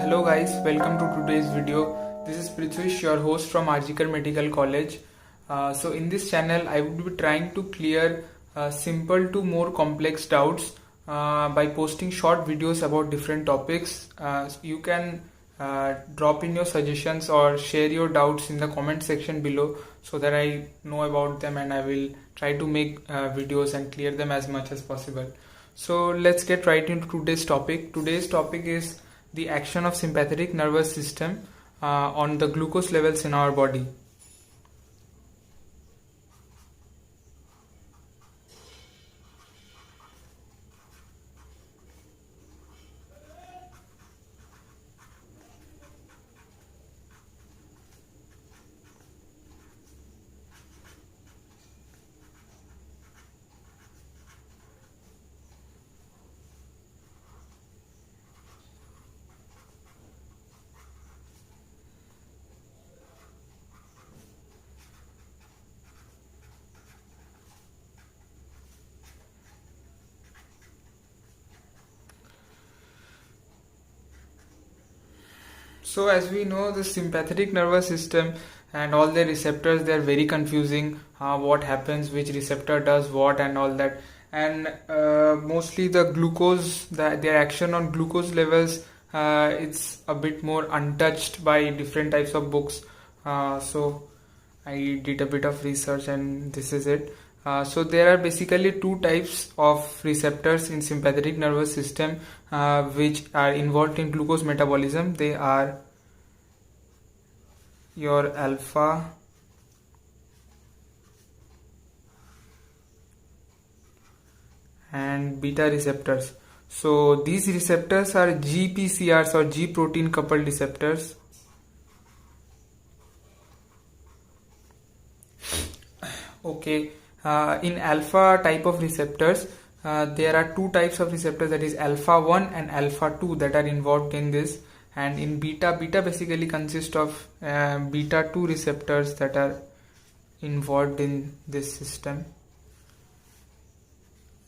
Hello guys, welcome to today's video. This is Prithvish, your host from RGKar Medical College. So in this channel, I would be trying to clear simple to more complex doubts by posting short videos about different topics. You can drop in your suggestions or share your doubts in the comment section below so that I know about them and I will try to make videos and clear them as much as possible. So let's get right into today's topic. Today's topic is the action of sympathetic nervous system on the glucose levels in our body. So as we know, the sympathetic nervous system and all the receptors, they are very confusing. What happens, which receptor does what and all that. And mostly the glucose, their action on glucose levels, it's a bit more untouched by different types of books. So I did a bit of research and this is it. So there are basically two types of receptors in sympathetic nervous system which are involved in glucose metabolism. They are your alpha and beta receptors. So these receptors are GPCRs or G protein coupled receptors. Okay. In alpha type of receptors, there are two types of receptors, that is alpha 1 and alpha 2, that are involved in this. And in beta basically consists of beta 2 receptors that are involved in this system.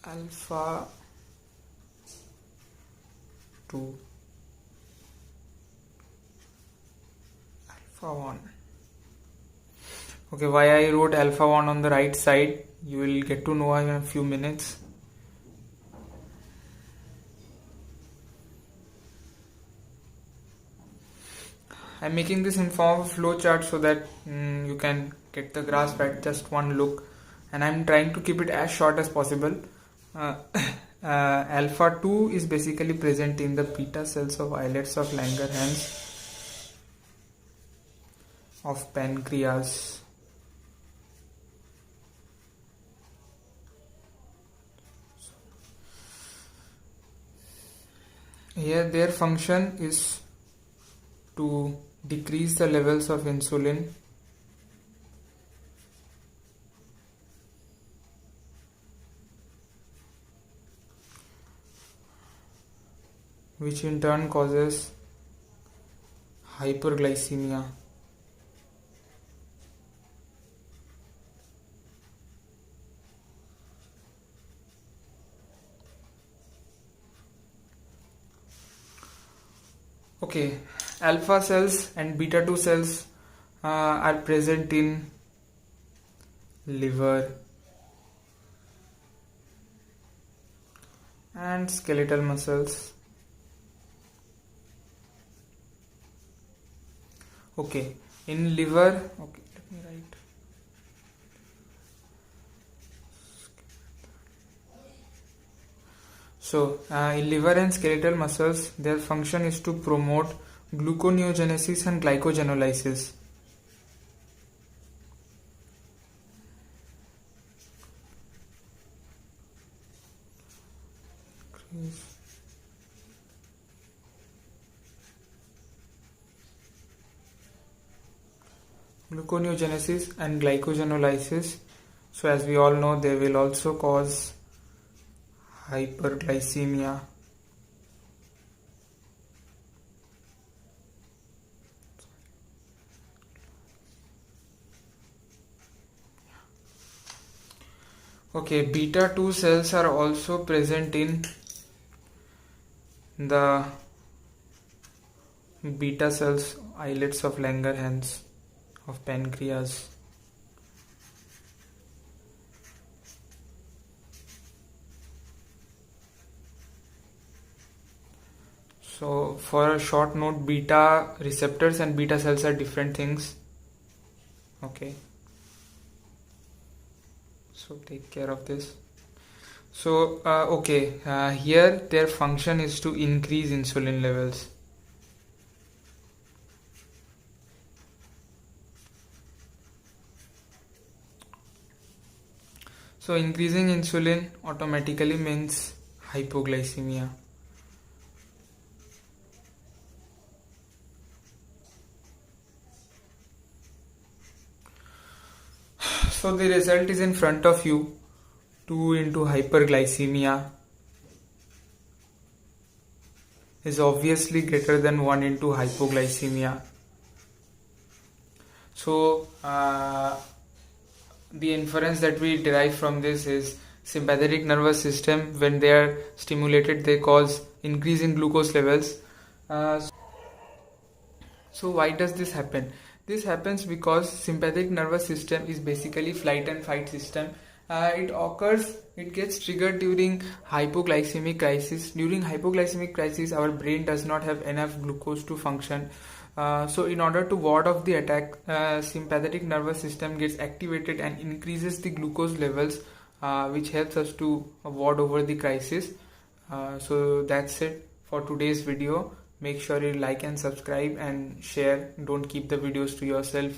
Alpha 2, alpha 1. Okay, why I wrote alpha 1 on the right side, you will get to know in a few minutes. I'm making this in form of flow chart so that you can get the grasp at just one look, and I'm trying to keep it as short as possible. Alpha 2 is basically present in the beta cells of islets of Langerhans of pancreas. Here their function is to decrease the levels of insulin which in turn causes hyperglycemia. Okay, alpha cells and beta 2 cells are present in liver and skeletal muscles. Okay, in liver, okay, let me write. So, in liver and skeletal muscles, their function is to promote gluconeogenesis and glycogenolysis. Gluconeogenesis and glycogenolysis. So, as we all know, they will also cause hyperglycemia. Okay, beta 2 cells are also present in the beta cells, islets of Langerhans, of pancreas. So for a short note, beta receptors and beta cells are different things. Okay. So take care of this. So here their function is to increase insulin levels. So increasing insulin automatically means hypoglycemia. So the result is in front of you. 2 into hyperglycemia is obviously greater than 1 into hypoglycemia. So the inference that we derive from this is sympathetic nervous system, when they are stimulated, they cause increase in glucose levels. So why does this happen? This happens because sympathetic nervous system is basically flight and fight system. It gets triggered during hypoglycemic crisis. During hypoglycemic crisis, our brain does not have enough glucose to function. So in order to ward off the attack, sympathetic nervous system gets activated and increases the glucose levels, which helps us to ward over the crisis. So that's it for today's video. Make sure you like and subscribe and share. Don't keep the videos to yourself.